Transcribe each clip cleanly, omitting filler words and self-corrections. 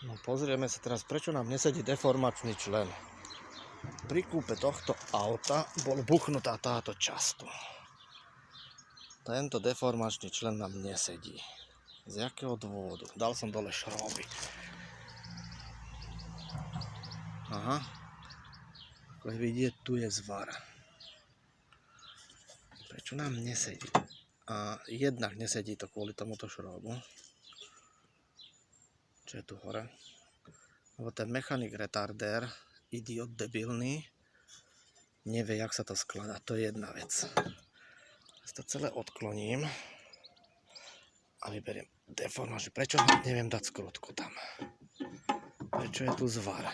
No pozrieme sa teraz, prečo nám nesedí deformačný člen. Pri kúpe tohto auta bol buchnutá táto časť. Tento deformačný člen nám nesedí. Z jakého dôvodu? Dal som dole šroby. Aha. Ako vidieť, tu je zvar. Prečo nám nesedí? A jednak nesedí to kvôli tomuto šrobu. Čo je tu hore? Lebo ten mechanik retardér, idiot debilný, nevie, jak sa to skladá. To je jedna vec. Teraz to celé odkloním a vyberiem deformačný. Prečo neviem dať skrutku tam? Prečo je tu zvar?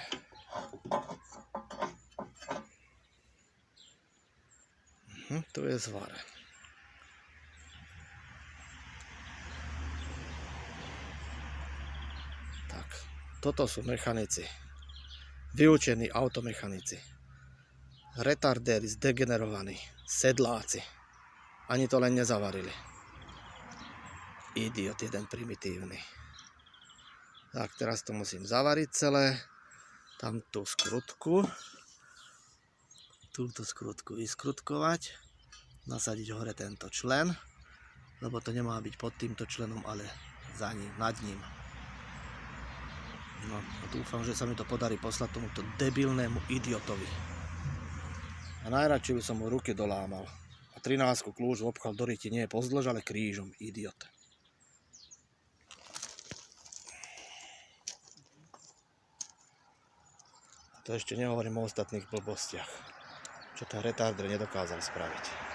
Tu je zvar. Tak, toto sú mechanici. Vyučení automechanici. Retardéri, zdegenerovaní, sedláci. Ani to len nezavarili. Idiot jeden primitívny. Tak, teraz to musím zavariť celé. Tam tú skrutku. Túto skrutku vyskrutkovať. Nasadiť hore tento člen. Lebo to nemá byť pod týmto členom, ale za ním, nad ním. No a dúfam, že sa mi to podarí poslať tomuto debilnému idiotovi. A najradšej by som mu ruky dolámal. A 13 kľúč obchal do ryti nie pozdĺž, ale krížom, idiot. A to ešte nehovorím o ostatných blbostiach, čo ten retardér nedokázal spraviť.